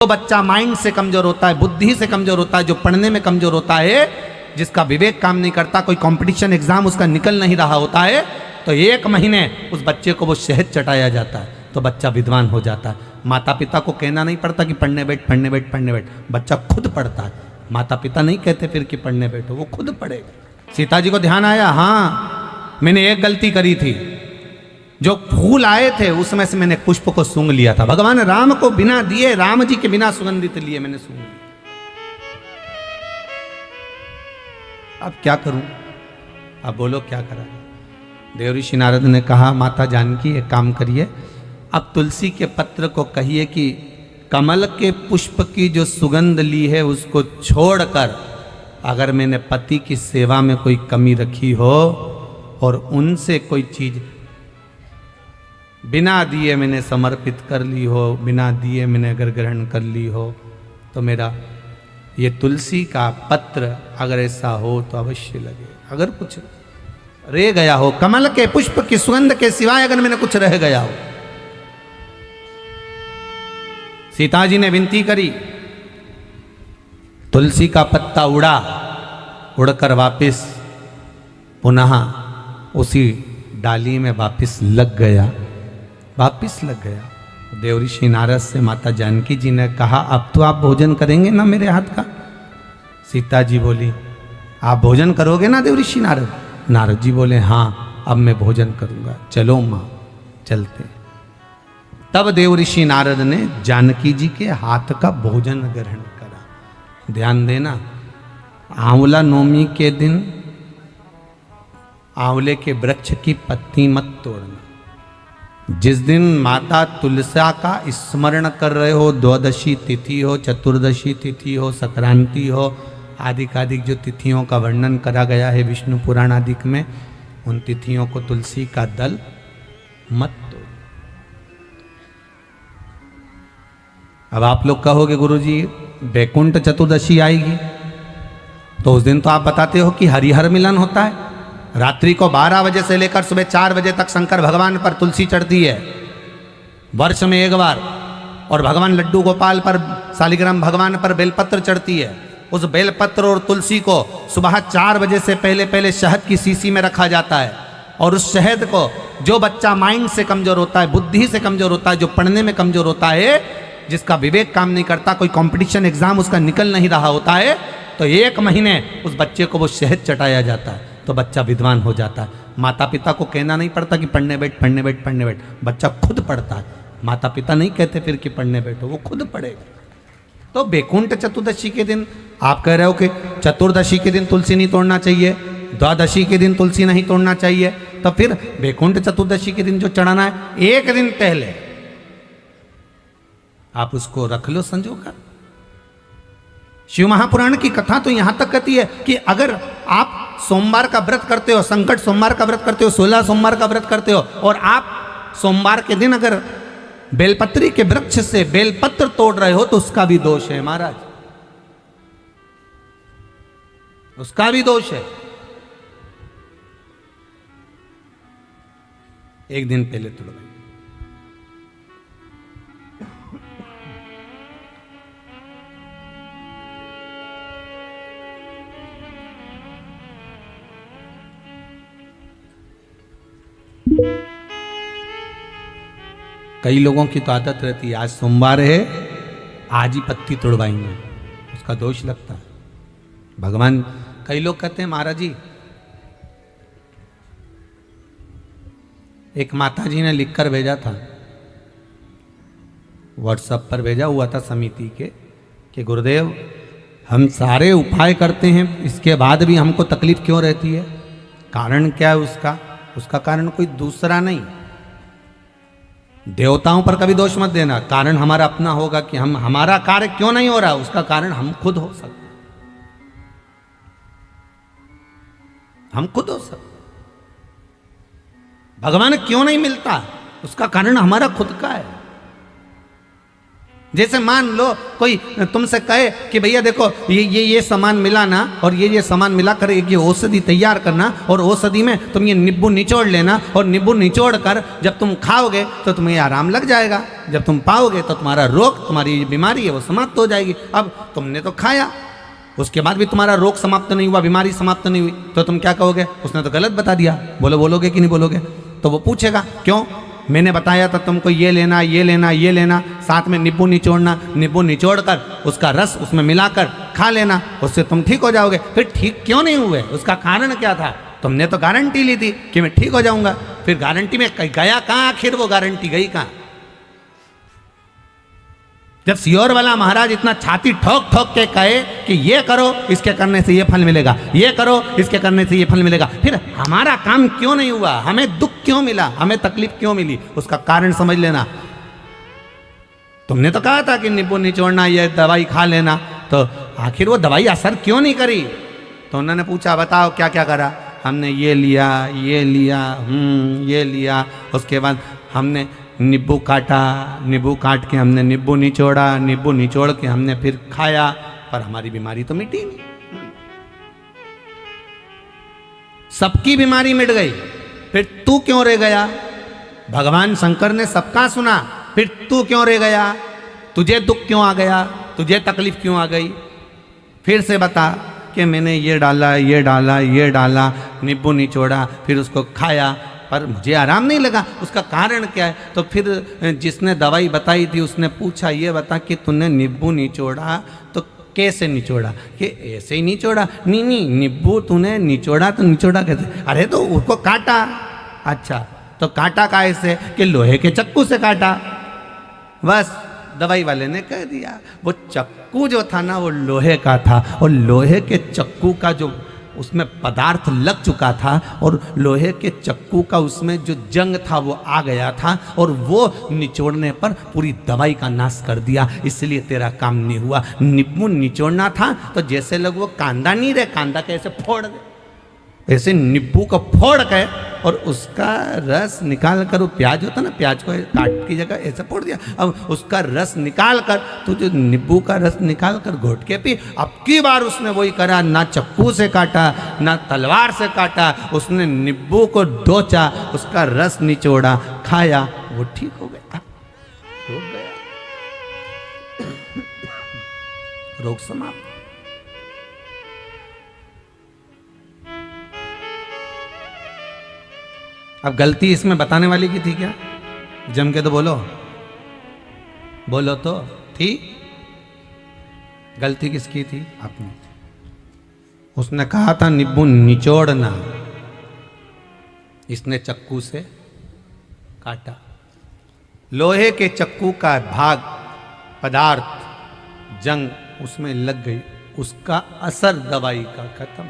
जो बच्चा माइंड से कमजोर होता है, बुद्धि से कमजोर होता है, जो पढ़ने में कमजोर होता है, जिसका विवेक काम नहीं करता, कोई कंपटीशन एग्जाम उसका निकल नहीं रहा होता है, तो 1 महीने उस बच्चे को वो शहद चटाया जाता है तो बच्चा विद्वान हो जाता है। माता पिता को कहना नहीं पड़ता कि पढ़ने बैठ पढ़ने बैठ पढ़ने बैठ, बच्चा खुद पढ़ता है। माता पिता नहीं कहते फिर कि पढ़ने बैठो, वो खुद पढ़ेगा। सीता जी को ध्यान आया, हाँ मैंने एक गलती करी थी, जो फूल आए थे उसमें से मैंने पुष्प को सूंघ लिया था। भगवान राम को बिना दिए, राम जी के बिना सुगंधित लिए मैंने सूंघ लिया। अब क्या करूं? अब बोलो क्या करा? देव ऋषि नारद ने कहा, माता जानकी एक काम करिए, अब तुलसी के पत्र को कहिए कि कमल के पुष्प की जो सुगंध ली है उसको छोड़कर अगर मैंने पति की सेवा में कोई कमी रखी हो और उनसे कोई चीज बिना दिए मैंने समर्पित कर ली हो, बिना दिए मैंने अगर ग्रहण कर ली हो, तो मेरा ये तुलसी का पत्र अगर ऐसा हो तो अवश्य लगे। अगर कुछ रह गया हो, कमल के पुष्प की सुगंध के सिवाय अगर मैंने कुछ रह गया हो। सीता जी ने विनती करी, तुलसी का पत्ता उड़ा, उड़कर वापिस पुनः उसी डाली में वापिस लग गया, वापिस लग गया। देव ऋषि नारद से माता जानकी जी ने कहा, अब तो आप भोजन करेंगे ना मेरे हाथ का? सीता जी बोली, आप भोजन करोगे ना देव ऋषि नारद? नारद जी बोले, हाँ अब मैं भोजन करूंगा, चलो माँ चलते। तब देव ऋषि नारद ने जानकी जी के हाथ का भोजन ग्रहण करा। ध्यान देना, आंवला नवमी के दिन आंवले के वृक्ष की पत्ती मत तोड़ना। जिस दिन माता तुलसा का स्मरण कर रहे हो, द्वादशी तिथि हो, चतुर्दशी तिथि हो, संक्रांति हो, आदिकादिक जो तिथियों का वर्णन करा गया है विष्णु पुराण आदिक में, उन तिथियों को तुलसी का दल मत तोड़ो। अब आप लोग कहोगे गुरुजी वैकुंठ चतुर्दशी आएगी तो उस दिन तो आप बताते हो कि हरिहर मिलन होता है, रात्रि को 12 बजे से लेकर सुबह 4 बजे तक शंकर भगवान पर तुलसी चढ़ती है वर्ष में एक बार, और भगवान लड्डू गोपाल पर, शालिग्राम भगवान पर बेलपत्र चढ़ती है। उस बेलपत्र और तुलसी को सुबह 4 बजे से पहले पहले शहद की शीशी में रखा जाता है, और उस शहद को जो बच्चा माइंड से कमजोर होता है, बुद्धि से कमजोर होता है, जो पढ़ने में कमजोर होता है, जिसका विवेक काम नहीं करता, कोई कंपटीशन एग्जाम उसका निकल नहीं रहा होता है, तो 1 महीने उस बच्चे को वो शहद चटाया जाता है तो बच्चा विद्वान हो जाता है। माता पिता को कहना नहीं पड़ता कि पढ़ने बैठ पढ़ने बैठ पढ़ने बैठ, बच्चा खुद पढ़ता है। माता पिता नहीं कहते फिर कि पढ़ने बैठो, वो खुद पढ़ेगा। तो वैकुंठ चतुर्दशी के दिन आप कह रहे हो कि चतुर्दशी के दिन तुलसी नहीं तोड़ना चाहिए, द्वादशी के दिन तुलसी नहीं तोड़ना चाहिए, तो फिर वैकुंठ चतुर्दशी के दिन जो चढ़ाना है 1 दिन पहले आप उसको रख लो संजोकर। शिव महापुराण की कथा तो यहां तक कहती है कि अगर आप सोमवार का व्रत करते हो, संकट सोमवार का व्रत करते हो, 16 सोमवार का व्रत करते हो, और आप सोमवार के दिन अगर बेलपत्री के वृक्ष से बेलपत्र तोड़ रहे हो तो उसका भी दोष है महाराज, उसका भी दोष है। 1 दिन पहले तोड़ो। कई लोगों की तो आदत रहती है, आज सोमवार है आज ही पत्ती तोड़वाएंगे, उसका दोष लगता है। भगवान, कई लोग कहते हैं महाराज जी, एक माता जी ने लिखकर भेजा था, व्हाट्सएप पर भेजा हुआ था समिति के, कि गुरुदेव हम सारे उपाय करते हैं, इसके बाद भी हमको तकलीफ क्यों रहती है? कारण क्या है उसका? उसका कारण कोई दूसरा नहीं, देवताओं पर कभी दोष मत देना, कारण हमारा अपना होगा कि हमारा कार्य क्यों नहीं हो रहा, उसका कारण हम खुद हो सकते, हम खुद हो सकते। भगवान क्यों नहीं मिलता, उसका कारण हमारा खुद का है। जैसे मान लो कोई तुमसे कहे कि भैया देखो ये सामान मिला ना, और ये सामान मिला कर एक ये औषधि तैयार करना, और औषधि में तुम ये नींबू निचोड़ लेना, और नींबू निचोड़ कर जब तुम खाओगे तो तुम्हें आराम लग जाएगा, जब तुम पाओगे तो तुम्हारा रोग, तुम्हारी बीमारी है वो समाप्त हो जाएगी। अब तुमने तो खाया, उसके बाद भी तुम्हारा रोग समाप्त नहीं हुआ, बीमारी समाप्त नहीं हुई, तो तुम क्या कहोगे? उसने तो गलत बता दिया, बोलोगे कि नहीं बोलोगे? तो वो पूछेगा क्यों, मैंने बताया था तुमको ये लेना ये लेना ये लेना, साथ में नींबू निचोड़ना, नींबू निचोड़ कर उसका रस उसमें मिलाकर खा लेना, उससे तुम ठीक हो जाओगे। फिर ठीक क्यों नहीं हुए? उसका कारण क्या था? तुमने तो गारंटी ली थी कि मैं ठीक हो जाऊंगा, फिर गारंटी में गया कहाँ? आखिर वो गारंटी गई कहाँ? जब सियोर वाला महाराज इतना छाती ठोक ठोक के कहे कि ये करो इसके करने से ये फल मिलेगा, ये करो इसके करने से ये फल मिलेगा, फिर हमारा काम क्यों नहीं हुआ? हमें दुख क्यों मिला? हमें तकलीफ क्यों मिली? उसका कारण समझ लेना। तुमने तो कहा था कि नींबू निचोड़ना, ये दवाई खा लेना, तो आखिर वो दवाई असर क्यों नहीं करी? तो उन्होंने पूछा बताओ क्या क्या करा? हमने ये लिया ये लिया ये लिया, उसके बाद हमने नींबू काटा, नींबू काट के हमने नींबू निचोड़ा, नींबू निचोड़ के हमने फिर खाया, पर हमारी बीमारी तो मिटी नहीं। सबकी बीमारी मिट गई, फिर तू क्यों रह गया? भगवान शंकर ने सबका सुना, फिर तू क्यों रह गया? तुझे दुख क्यों आ गया? तुझे तकलीफ क्यों आ गई? फिर से बता कि मैंने ये डाला ये डाला ये डाला, नींबू निचोड़ा, फिर उसको खाया, पर मुझे आराम नहीं लगा। उसका कारण क्या है? तो फिर जिसने दवाई बताई थी उसने पूछा ये बता कि तूने नींबू निचोड़ा तो कैसे निचोड़ा? कि ऐसे ही निचोड़ा। नहीं नहीं, नींबू तूने निचोड़ा तो निचोड़ा कैसे? अरे तो उसको काटा। अच्छा, तो काटा कैसे? कि लोहे के चक्कू से काटा। बस दवाई वाले ने कह दिया वो चक्कू जो था ना वो लोहे का था, और लोहे के चक्कू का जो उसमें पदार्थ लग चुका था, और लोहे के चक्कू का उसमें जो जंग था वो आ गया था, और वो निचोड़ने पर पूरी दवाई का नाश कर दिया, इसलिए तेरा काम नहीं हुआ। नींबू निचोड़ना था तो जैसे लोग वो कांदा नहीं रहे, कांदा कैसे फोड़ दे, ऐसे नींबू को फोड़ के और उसका रस निकाल कर, वो प्याज होता ना, प्याज को काट की जगह ऐसे फोड़ दिया, अब उसका रस निकाल कर तो जो नींबू का रस निकाल कर घोट के पी। अब की बार उसने वही करा, ना चक्कू से काटा ना तलवार से काटा, उसने नींबू को डोचा, उसका रस निचोड़ा, खाया, वो ठीक हो गया, हो गया, रोग समाप्त। अब गलती इसमें बताने वाली की थी क्या? जम के तो बोलो, बोलो तो थी। गलती किसकी थी? अपनी। उसने कहा था नींबू निचोड़ना, इसने चक्कू से काटा। लोहे के चक्कू का भाग पदार्थ जंग उसमें लग गई, उसका असर दवाई का खत्म।